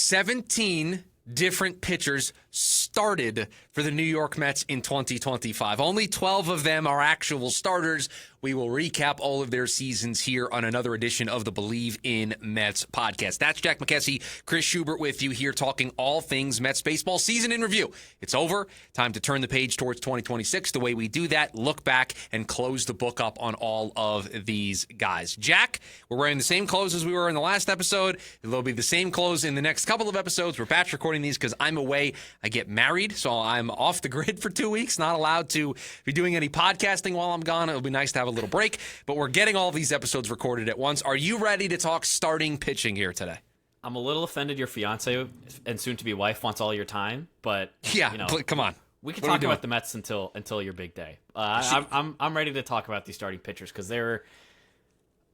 17 different pitchers started for the New York Mets in 2025. Only 12 of them are actual starters. We will recap all of their seasons here on another edition of the Bleav in Mets podcast. That's Jack McKessie, Chris Schubert with you here talking all things Mets baseball season in review. It's over. Time to turn the page towards 2026. The way we do that, look back and close the book up on all of these guys. Jack, we're wearing the same clothes as we were in the last episode. There'll be the same clothes in the next couple of episodes. We're batch recording these because I'm away. I get married, so I'm off the grid for 2 weeks, not allowed to be doing any podcasting while I'm gone. It'll be nice to have a little break, but we're getting all these episodes recorded at once. Are you ready to talk starting pitching here today? I'm a little offended your fiance and soon-to-be wife wants all your time, but yeah, come on. We can talk about the Mets until your big day. I'm ready to talk about these starting pitchers because there were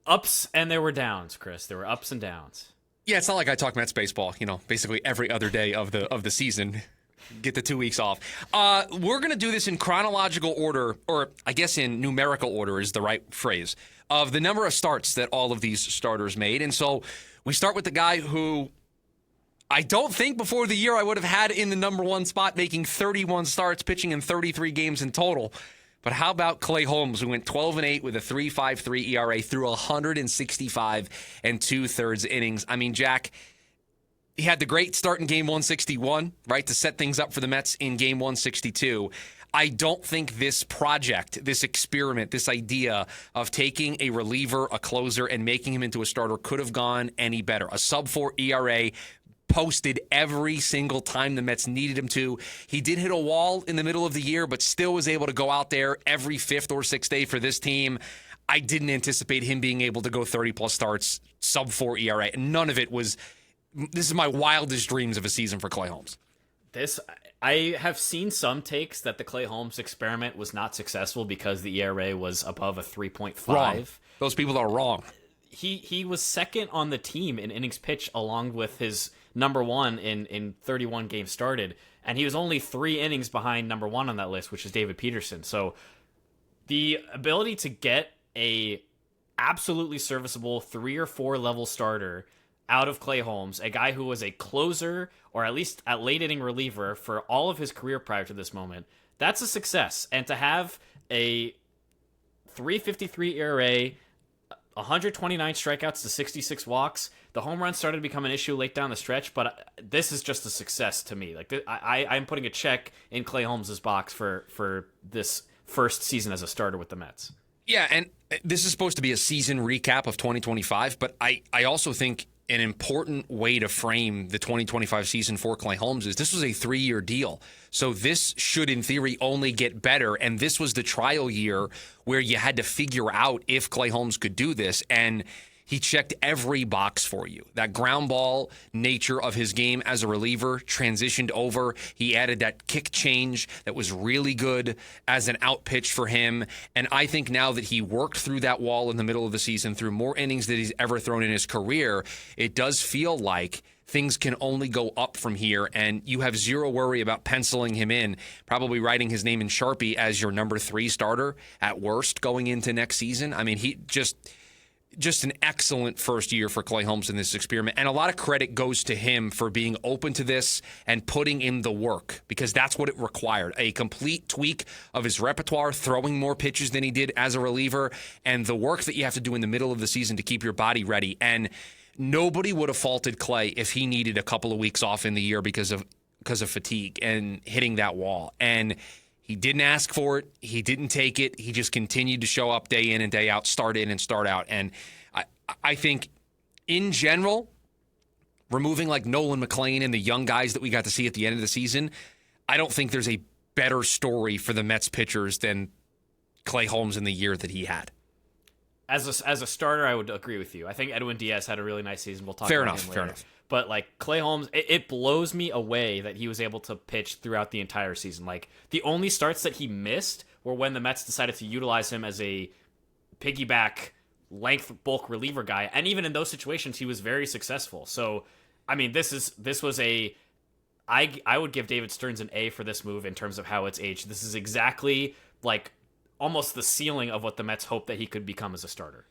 ups and there were downs, Chris. There were ups and downs. Yeah, it's not like I talk Mets baseball, basically every other day of the season. Get the 2 weeks off. We're going to do this in chronological order, or I guess in numerical order is the right phrase, of the number of starts that all of these starters made. And so we start with the guy who I don't think before the year I would have had in the number one spot, making 31 starts, pitching in 33 games in total. But how about Clay Holmes, who went 12-8 with a 3.53 ERA through 165 and 2/3 innings? I mean, Jack, he had the great start in game 161, right, to set things up for the Mets in game 162. I don't think this project, this experiment, this idea of taking a reliever, a closer, and making him into a starter could have gone any better. A sub-4 ERA posted every single time the Mets needed him to. He did hit a wall in the middle of the year, but still was able to go out there every fifth or sixth day for this team. I didn't anticipate him being able to go 30-plus starts, sub-4 ERA. None of it was... This is my wildest dreams of a season for Clay Holmes. I have seen some takes that the Clay Holmes experiment was not successful because the ERA was above a 3.5. Wrong. Those people are wrong. He was second on the team in innings pitched along with his number one in 31 games started, and he was only 3 innings behind number one on that list, which is David Peterson. So the ability to get a absolutely serviceable 3 or 4 level starter out of Clay Holmes, a guy who was a closer or at least a late inning reliever for all of his career prior to this moment, that's a success. And to have a 3.53 ERA, 129 strikeouts to 66 walks, the home run started to become an issue late down the stretch, but this is just a success to me. Like I'm putting a check in Clay Holmes' box for this first season as a starter with the Mets. Yeah, and this is supposed to be a season recap of 2025, but I also think an important way to frame the 2025 season for Clay Holmes is this was a 3-year deal. So this should, in theory, only get better. And this was the trial year where you had to figure out if Clay Holmes could do this. And he checked every box for you. That ground ball nature of his game as a reliever transitioned over. He added that kick change that was really good as an out pitch for him. And I think now that he worked through that wall in the middle of the season, through more innings than he's ever thrown in his career, it does feel like things can only go up from here, and you have zero worry about penciling him in, probably writing his name in Sharpie as your number 3 starter at worst going into next season. I mean, he just an excellent first year for Clay Holmes in this experiment. And a lot of credit goes to him for being open to this and putting in the work, because that's what it required. A complete tweak of his repertoire, throwing more pitches than he did as a reliever, and the work that you have to do in the middle of the season to keep your body ready. And nobody would have faulted Clay if he needed a couple of weeks off in the year because of fatigue and hitting that wall. And he didn't ask for it. He didn't take it. He just continued to show up day in and day out, start in and start out. And I think in general, removing like Nolan McLean and the young guys that we got to see at the end of the season, I don't think there's a better story for the Mets pitchers than Clay Holmes in the year that he had. As a starter, I would agree with you. I think Edwin Diaz had a really nice season. We'll talk about him later. Fair enough. But like Clay Holmes, it blows me away that he was able to pitch throughout the entire season. Like the only starts that he missed were when the Mets decided to utilize him as a piggyback length bulk reliever guy, and even in those situations, he was very successful. So, I mean, this was a. I would give David Stearns an A for this move in terms of how it's aged. This is exactly like almost the ceiling of what the Mets hope that he could become as a starter.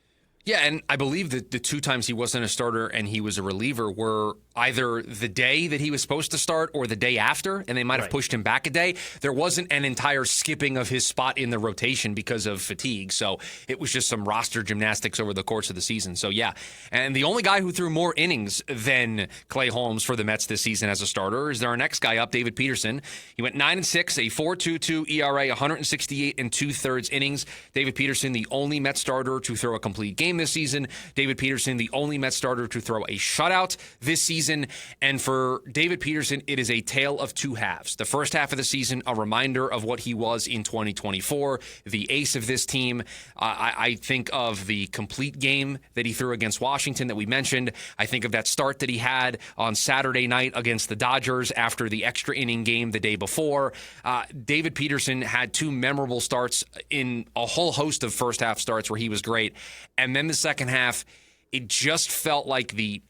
Yeah, and I Bleav that the two times he wasn't a starter and he was a reliever were either the day that he was supposed to start or the day after, and they might have pushed him back a day. There wasn't an entire skipping of his spot in the rotation because of fatigue, so it was just some roster gymnastics over the course of the season. So, yeah, and the only guy who threw more innings than Clay Holmes for the Mets this season as a starter is our next guy up, David Peterson. He went 9-6, a 4.22 ERA, 168 and 2/3 innings. David Peterson, the only Mets starter to throw a complete game this season. David Peterson, the only Mets starter to throw a shutout this season. And for David Peterson, it is a tale of two halves. The first half of the season, a reminder of what he was in 2024, the ace of this team. I think of the complete game that he threw against Washington that we mentioned. I think of that start that he had on Saturday night against the Dodgers after the extra inning game the day before. David Peterson had two memorable starts in a whole host of first half starts where he was great. And then the second half, it just felt like the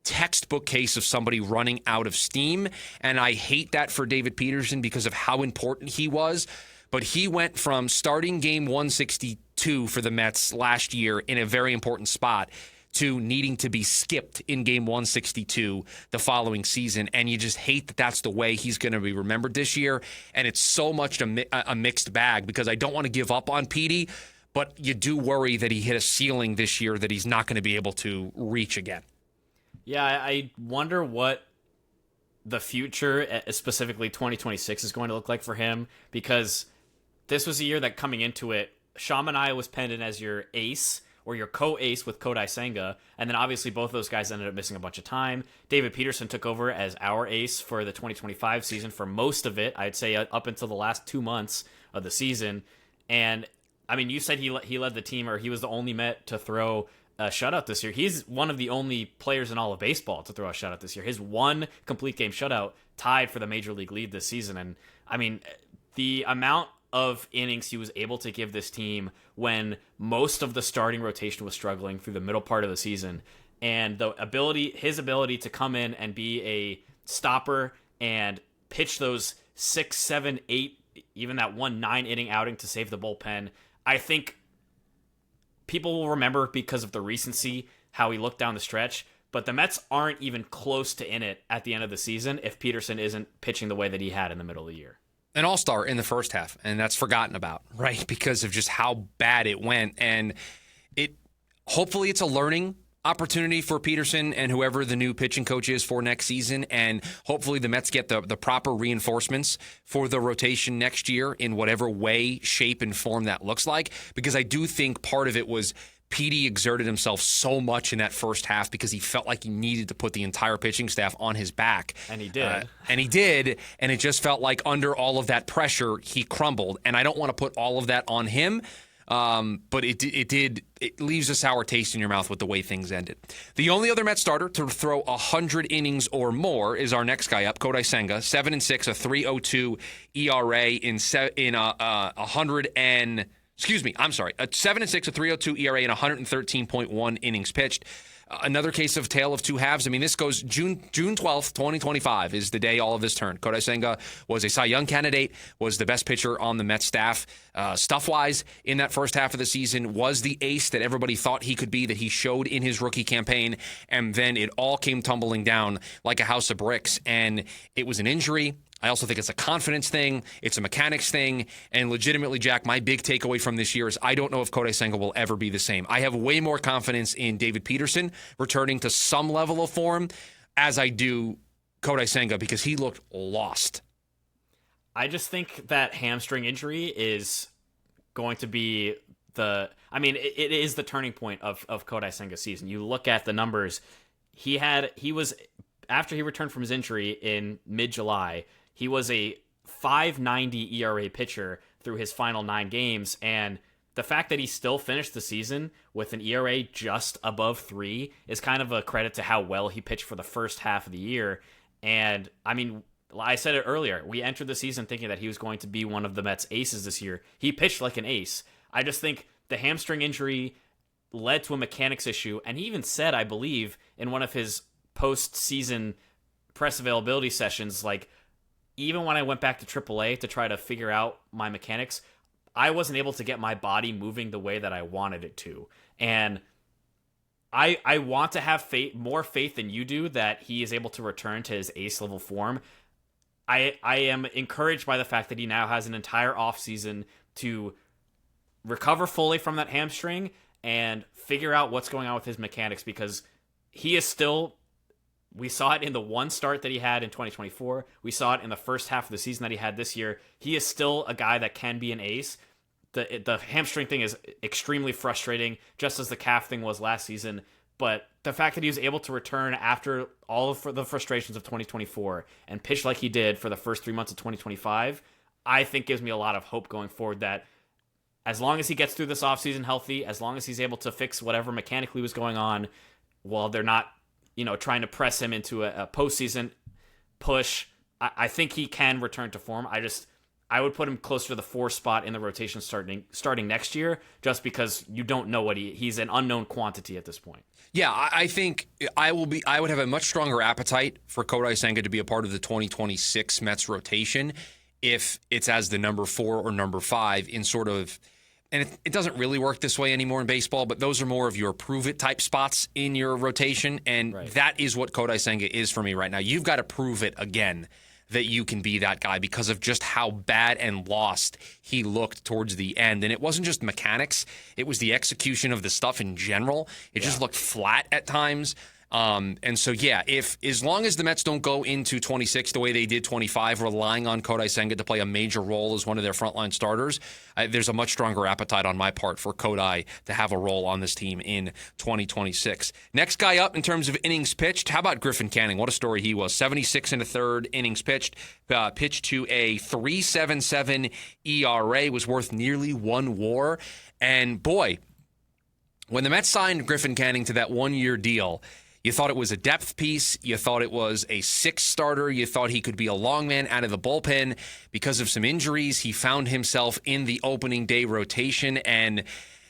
textbook case of somebody running out of steam. And I hate that for David Peterson because of how important he was. But he went from starting game 162 for the Mets last year in a very important spot to needing to be skipped in game 162 the following season. And you just hate that that's the way he's going to be remembered this year. And it's so much a mixed bag because I don't want to give up on Petey, but you do worry that he hit a ceiling this year that he's not going to be able to reach again. Yeah, I wonder what the future, specifically 2026, is going to look like for him, because this was a year that coming into it, Shamanaya was penned in as your ace or your co-ace with Kodai Senga, and then obviously both of those guys ended up missing a bunch of time. David Peterson took over as our ace for the 2025 season for most of it, I'd say up until the last 2 months of the season. And I mean, you said he led the team, or he was the only Met to throw a shutout this year. He's one of the only players in all of baseball to throw a shutout this year. His one complete game shutout tied for the major league lead this season. And I mean, the amount of innings he was able to give this team when most of the starting rotation was struggling through the middle part of the season, and his ability to come in and be a stopper and pitch those 6, 7, 8, even that 9 inning outing to save the bullpen. I think people will remember because of the recency how he looked down the stretch, but the Mets aren't even close to in it at the end of the season if Peterson isn't pitching the way that he had in the middle of the year. An all-star in the first half, and that's forgotten about, right? Because of just how bad it went. And hopefully it's a learning opportunity for Peterson and whoever the new pitching coach is for next season. And hopefully the Mets get the proper reinforcements for the rotation next year in whatever way, shape, and form that looks like. Because I do think part of it was Petey exerted himself so much in that first half because he felt like he needed to put the entire pitching staff on his back. And he did. And it just felt like under all of that pressure, he crumbled. And I don't want to put all of that on him, but it leaves a sour taste in your mouth with the way things ended. The only other Mets starter to throw 100 innings or more is our next guy up, Kodai Senga, 7-6, a 3.02 ERA in 100 and... Excuse me, I'm sorry. A 7-6, a 3.02 ERA, and 113.1 innings pitched. Another case of tale of two halves. I mean, this goes June 12th, 2025 is the day all of this turned. Kodai Senga was a Cy Young candidate, was the best pitcher on the Mets staff. Stuff-wise, in that first half of the season, was the ace that everybody thought he could be, that he showed in his rookie campaign. And then it all came tumbling down like a house of bricks. And it was an injury. I also think it's a confidence thing. It's a mechanics thing. And legitimately, Jack, my big takeaway from this year is I don't know if Kodai Senga will ever be the same. I have way more confidence in David Peterson returning to some level of form as I do Kodai Senga because he looked lost. I just think that hamstring injury is going to be it is the turning point of Kodai Senga's season. You look at the numbers. After he returned from his injury in mid-July, he was a 5.90 ERA pitcher through his final 9 games, and the fact that he still finished the season with an ERA just above 3 is kind of a credit to how well he pitched for the first half of the year. And, I mean, I said it earlier, we entered the season thinking that he was going to be one of the Mets' aces this year. He pitched like an ace. I just think the hamstring injury led to a mechanics issue, and he even said, I Bleav, in one of his post-season press availability sessions, like, even when I went back to AAA to try to figure out my mechanics, I wasn't able to get my body moving the way that I wanted it to. And I want to have more faith than you do that he is able to return to his ace level form. I am encouraged by the fact that he now has an entire offseason to recover fully from that hamstring and figure out what's going on with his mechanics, because he is still, we saw it in the one start that he had in 2024. We saw it in the first half of the season that he had this year. He is still a guy that can be an ace. The hamstring thing is extremely frustrating, just as the calf thing was last season. But the fact that he was able to return after all of the frustrations of 2024 and pitch like he did for the first 3 months of 2025, I think gives me a lot of hope going forward that as long as he gets through this offseason healthy, as long as he's able to fix whatever mechanically was going on, while they're not, trying to press him into a postseason push, I think he can return to form. I would put him closer to the 4 spot in the rotation starting next year, just because you don't know he's an unknown quantity at this point. Yeah, I think I would have a much stronger appetite for Kodai Senga to be a part of the 2026 Mets rotation if it's as the number 4 or number 5 in sort of, and it doesn't really work this way anymore in baseball, but those are more of your prove-it type spots in your rotation, and That is what Kodai Senga is for me right now. You've got to prove it again that you can be that guy because of just how bad and lost he looked towards the end. And it wasn't just mechanics, it was the execution of the stuff in general. It just looked flat at times. And so, if as long as the Mets don't go into 26 the way they did 25, relying on Kodai Senga to play a major role as one of their frontline starters, there's a much stronger appetite on my part for Kodai to have a role on this team in 2026. Next guy up in terms of innings pitched, how about Griffin Canning? What a story he was. 76 and a third innings pitched, pitched to a 3.77 ERA, was worth nearly 1 WAR. And boy, when the Mets signed Griffin Canning to that 1-year deal, you thought it was a depth piece. You thought it was a 6th starter. You thought he could be a long man out of the bullpen. Because of some injuries, he found himself in the opening day rotation, and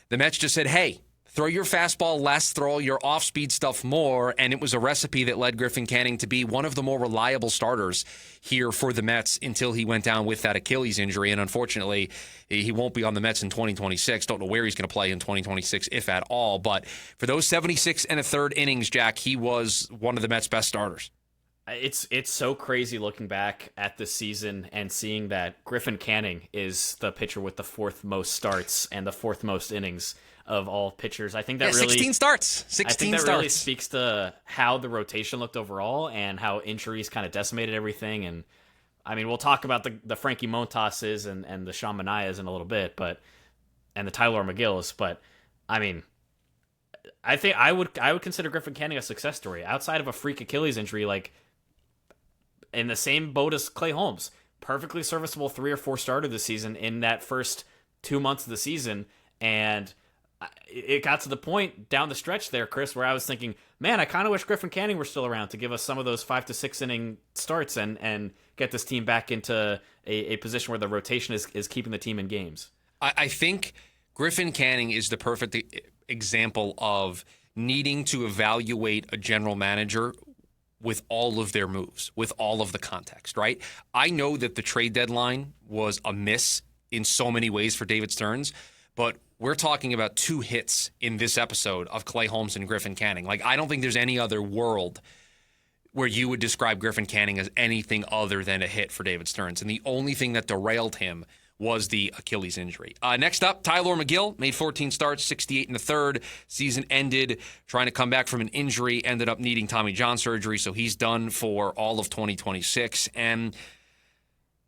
the Mets just said, hey, throw your fastball less, throw your off-speed stuff more, and it was a recipe that led Griffin Canning to be one of the more reliable starters here for the Mets until he went down with that Achilles injury, and unfortunately, he won't be on the Mets in 2026. Don't know where he's going to play in 2026, if at all, but for those 76 and a third innings, Jack, he was one of the Mets' best starters. It's so crazy looking back at this season and seeing that Griffin Canning is the pitcher with the 4th most starts and the 4th most innings of all pitchers. I think that really 16 starts. 16 I think that starts. really speaks to how the rotation looked overall and how injuries kind of decimated everything. And I mean, we'll talk about the Frankie Montoses and the Sean Manayas in a little bit, and the Tyler McGills. But I mean, I think I would consider Griffin Canning a success story outside of a freak Achilles injury, like in the same boat as Clay Holmes. Perfectly serviceable 3 or 4 starter this season in that first 2 months of the season, and it got to the point down the stretch there, Chris, where I was thinking, man, I kind of wish Griffin Canning were still around to give us some of those 5 to 6 inning starts and get this team back into a position where the rotation is keeping the team in games. I think Griffin Canning is the perfect example of needing to evaluate a general manager with all of their moves, with all of the context, right? I know that the trade deadline was a miss in so many ways for David Stearns, but we're talking about 2 hits in this episode of Clay Holmes and Griffin Canning. Like, I don't think there's any other world where you would describe Griffin Canning as anything other than a hit for David Stearns. And the only thing that derailed him was the Achilles injury. Next up, Tyler McGill made 14 starts, 68 and a third. Season ended trying to come back from an injury, ended up needing Tommy John surgery, so he's done for all of 2026. And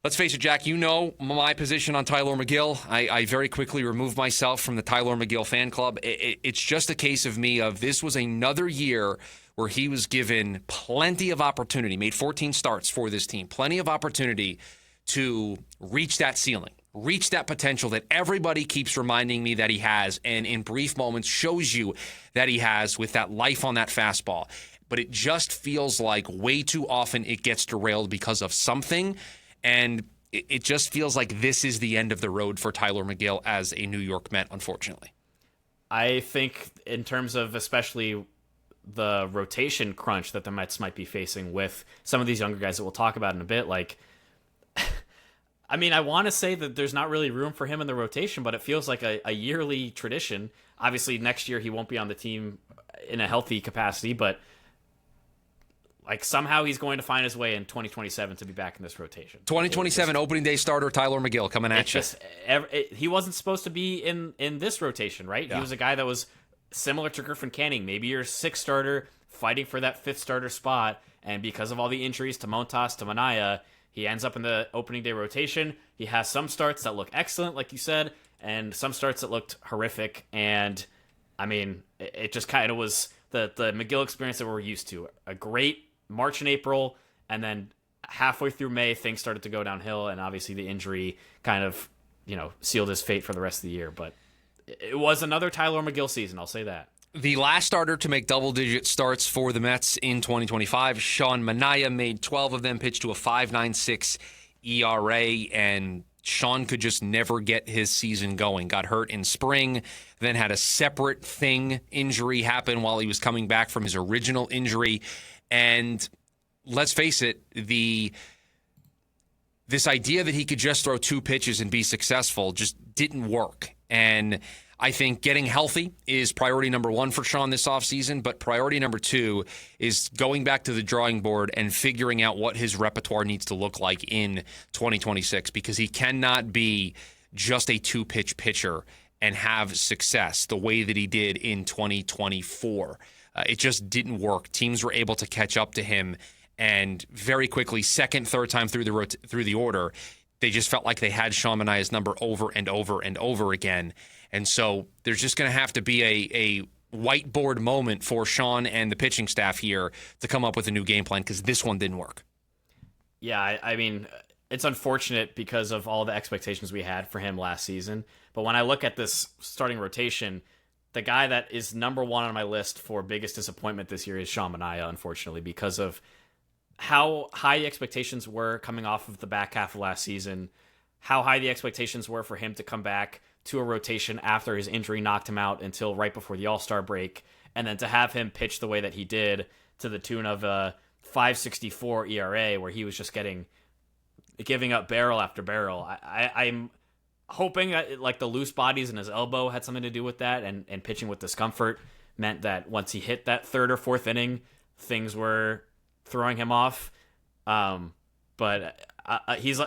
let's face it, Jack, you know my position on Tyler McGill. I very quickly removed myself from the Tyler McGill fan club. It's just a case of me of this was another year where he was given plenty of opportunity, made 14 starts for this team, plenty of opportunity to reach that ceiling, reach that potential that everybody keeps reminding me that he has, and in brief moments shows you that he has with that life on that fastball. But it just feels like way too often it gets derailed because of something. And it just feels like this is the end of the road for Tyler McGill as a New York Met, unfortunately. I think in terms of especially the rotation crunch that the Mets might be facing with some of these younger guys that we'll talk about in a bit, like, I mean, I want to say that there's not really room for him in the rotation, but it feels like a yearly tradition. Obviously, next year he won't be on the team in a healthy capacity, but like somehow he's going to find his way in 2027 to be back in this rotation. 2027 opening day starter Tyler McGill coming at you. He wasn't supposed to be in this rotation, right? Yeah. He was a guy that was similar to Griffin Canning, maybe your sixth starter fighting for that fifth starter spot, and because of all the injuries to Montas, to Minaya, he ends up in the opening day rotation. He has some starts that look excellent, like you said, and some starts that looked horrific, and I mean, it just kind of was the McGill experience that we're used to. A great March and April, and then halfway through May, things started to go downhill, and obviously the injury kind of, sealed his fate for the rest of the year. But it was another Tyler McGill season, I'll say that. The last starter to make double-digit starts for the Mets in 2025, Sean Manaea, made 12 of them, pitched to a 5.96 ERA, and Sean could just never get his season going. Got hurt in spring, then had a separate injury happen while he was coming back from his original injury. And let's face it, this idea that he could just throw 2 pitches and be successful just didn't work. And I think getting healthy is priority number 1 for Sean this offseason, but priority number 2 is going back to the drawing board and figuring out what his repertoire needs to look like in 2026, because he cannot be just a 2-pitch pitcher and have success the way that he did in 2024. It just didn't work. Teams were able to catch up to him, and very quickly, second, third time through the order, they just felt like they had Sean Manaea's number over and over and over again. And so there's just going to have to be a whiteboard moment for Sean and the pitching staff here to come up with a new game plan, because this one didn't work. Yeah, I mean, it's unfortunate because of all the expectations we had for him last season. But when I look at this starting rotation, the guy that is number 1 on my list for biggest disappointment this year is Sean Manaea, unfortunately, because of how high the expectations were coming off of the back half of last season, how high the expectations were for him to come back to a rotation after his injury knocked him out until right before the All-Star break, and then to have him pitch the way that he did to the tune of a 5.64 ERA, where he was just giving up barrel after barrel. I'm hoping that like the loose bodies in his elbow had something to do with that, and pitching with discomfort meant that once he hit that third or fourth inning, things were throwing him off. But he's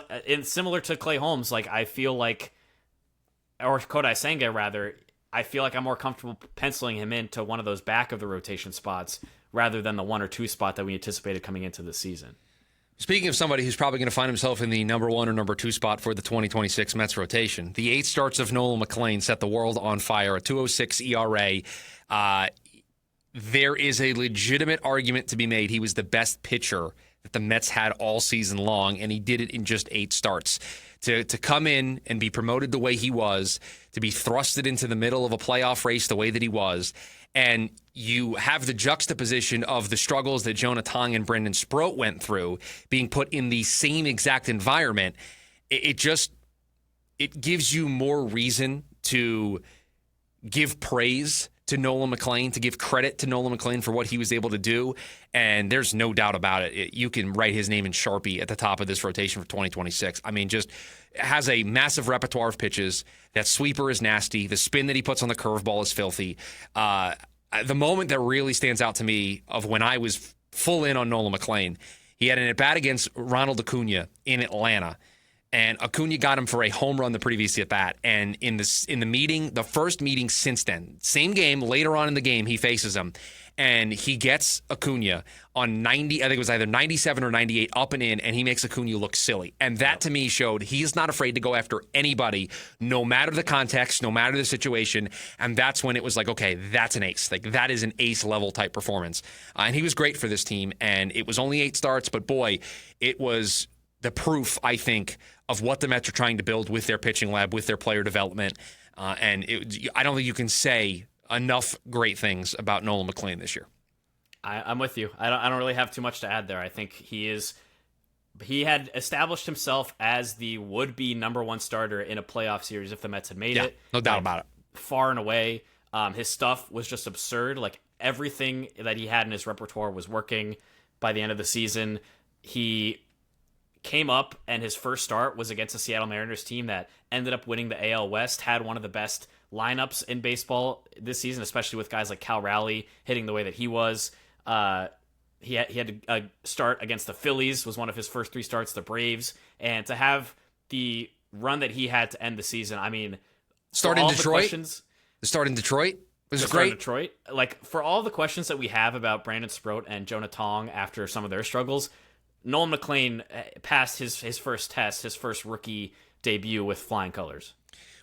similar to Clay Holmes. Like, I feel like, or Kodai Senga rather, I feel like I'm more comfortable penciling him into one of those back of the rotation spots rather than the 1 or 2 spot that we anticipated coming into the season. Speaking of somebody who's probably going to find himself in the number 1 or number 2 spot for the 2026 Mets rotation, the 8 starts of Nolan McLean set the world on fire, a 2.06 ERA. There is a legitimate argument to be made. He was the best pitcher that the Mets had all season long, and he did it in just 8 starts. To come in and be promoted the way he was, to be thrusted into the middle of a playoff race the way that he was, and you have the juxtaposition of the struggles that Jonah Tong and Brendan Sproat went through being put in the same exact environment, it gives you more reason to give praise to Nolan McLean, to give credit to Nolan McLean for what he was able to do. And there's no doubt about it. You can write his name in Sharpie at the top of this rotation for 2026. I mean, just has a massive repertoire of pitches. That sweeper is nasty. The spin that he puts on the curveball is filthy. The moment that really stands out to me of when I was full in on Nolan McLean, he had an at-bat against Ronald Acuna in Atlanta. And Acuna got him for a home run the previous at-bat. And in the meeting, the first meeting since then, same game, later on in the game, he faces him. And he gets Acuna on 90, I think it was either 97 or 98, up and in, and he makes Acuna look silly. And that, to me, showed he's not afraid to go after anybody, no matter the context, no matter the situation. And that's when it was like, okay, that's an ace. Like, that is an ace-level type performance. And he was great for this team. And it was only 8 starts, but boy, it was the proof, I think, of what the Mets are trying to build with their pitching lab, with their player development. I don't think you can say enough great things about Nolan McLean this year. I'm with you. I don't really have too much to add there. I think he had established himself as the would-be number 1 starter in a playoff series if the Mets had made it. No doubt about it. Far and away. His stuff was just absurd. Like, everything that he had in his repertoire was working by the end of the season. He came up, and his first start was against the Seattle Mariners team that ended up winning the AL West, had one of the best lineups in baseball this season, especially with guys like Cal Raleigh hitting the way that he was. He had to start against the Phillies, was one of his first 3 starts, the Braves, and to have the run that he had to end the season, I mean, start in Detroit. The start in Detroit was great. great. Detroit, like for all the questions that we have about Brandon Sproat and Jonah Tong after some of their struggles, Nolan McLean passed his first test, his first rookie debut with flying colors.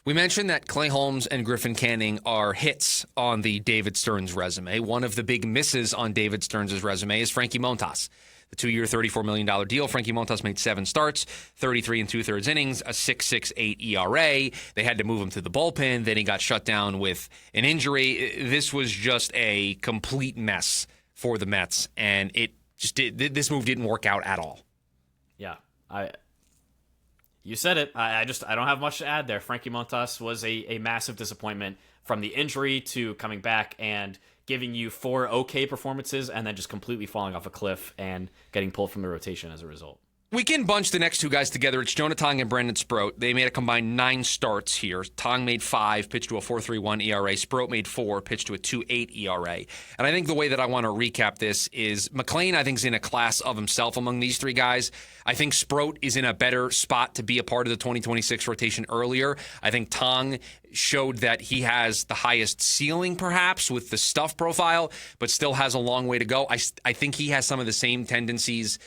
We mentioned that Clay Holmes and Griffin Canning are hits on the David Stearns resume. One of the big misses on David Stearns' resume is Frankie Montas. The 2-year, $34 million deal. Frankie Montas made 7 starts, 33 2/3 innings, a 6.68 ERA. They had to move him to the bullpen. Then he got shut down with an injury. This was just a complete mess for the Mets, and this move didn't work out at all. Yeah, you said it. I don't have much to add there. Frankie Montas was a massive disappointment, from the injury to coming back and giving you 4 okay performances and then just completely falling off a cliff and getting pulled from the rotation as a result. We can bunch the next 2 guys together. It's Jonah Tong and Brandon Sproat. They made a combined 9 starts here. Tong made 5, pitched to a 4.31 ERA. Sproat made 4, pitched to a 2.8 ERA. And I think the way that I want to recap this is McLean, I think, is in a class of himself among these 3 guys. I think Sproat is in a better spot to be a part of the 2026 rotation earlier. I think Tong showed that he has the highest ceiling, perhaps, with the stuff profile, but still has a long way to go. I think he has some of the same tendencies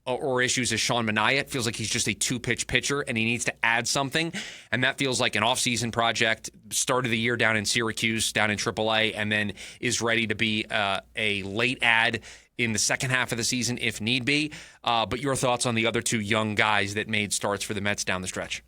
or issues as Sean Manaea. It feels like he's just a 2-pitch pitcher, and he needs to add something. And that feels like an offseason project. Start of the year down in Syracuse, down in AAA, and then is ready to be a late add in the second half of the season if need be. But your thoughts on the other 2 young guys that made starts for the Mets down the stretch?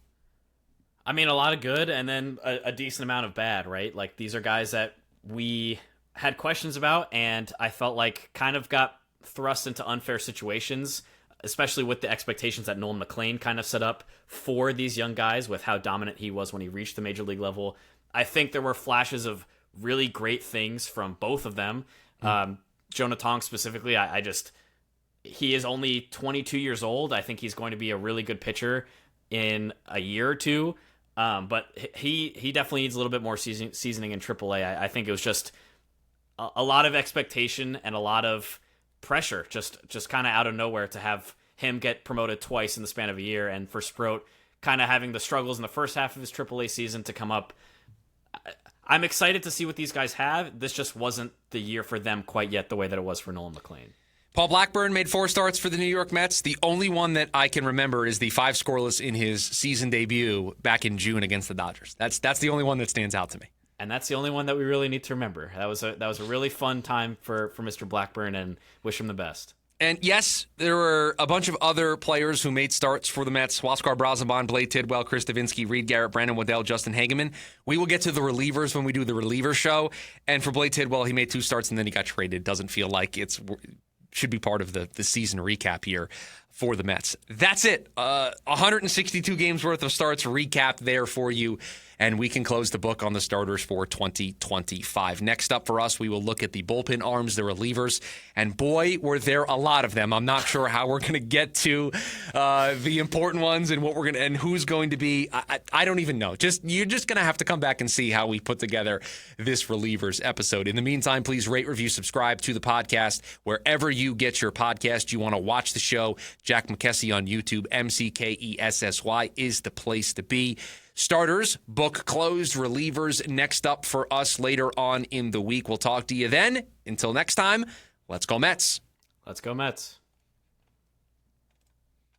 I mean, a lot of good and then a decent amount of bad, right? Like, these are guys that we had questions about, and I felt like kind of got thrust into unfair situations, especially with the expectations that Nolan McLean kind of set up for these young guys with how dominant he was when he reached the major league level. I think there were flashes of really great things from both of them. Jonah Tong specifically, he is only 22 years old. I think he's going to be a really good pitcher in a year or 2. But he definitely needs a little bit more seasoning in AAA. I think it was just a lot of expectation and a lot of pressure just kind of out of nowhere to have him get promoted twice in the span of a year, and for Sproat kind of having the struggles in the first half of his AAA season to come up. I'm excited to see what these guys have. This just wasn't the year for them quite yet, the way that it was for Nolan McLean. Paul Blackburn made 4 starts for the New York Mets. The only one that I can remember is the 5 scoreless in his season debut back in June against the Dodgers. That's the only one that stands out to me. And that's the only one that we really need to remember. That was a really fun time for Mr. Blackburn, and wish him the best. And yes, there were a bunch of other players who made starts for the Mets. Huascar Brazoban, Bleav Tidwell, Chris Davinsky, Reed Garrett, Brandon Waddell, Justin Hageman. We will get to the relievers when we do the reliever show. And for Bleav Tidwell, he made 2 starts and then he got traded. Doesn't feel like should be part of the season recap here for the Mets. That's it. 162 games worth of starts recap there for you. And we can close the book on the starters for 2025. Next up for us, we will look at the bullpen arms, the relievers. And boy, were there a lot of them. I'm not sure how we're going to get to the important ones and what we're going to and who's going to be. I don't even know. You're just going to have to come back and see how we put together this relievers episode. In the meantime, please rate, review, subscribe to the podcast wherever you get your podcast. You want to watch the show, Jack McKessie on YouTube, McKessy is the place to be. Starters, book closed. Relievers next up for us later on in the week. We'll talk to you then. Until next time, let's go Mets. Let's go Mets.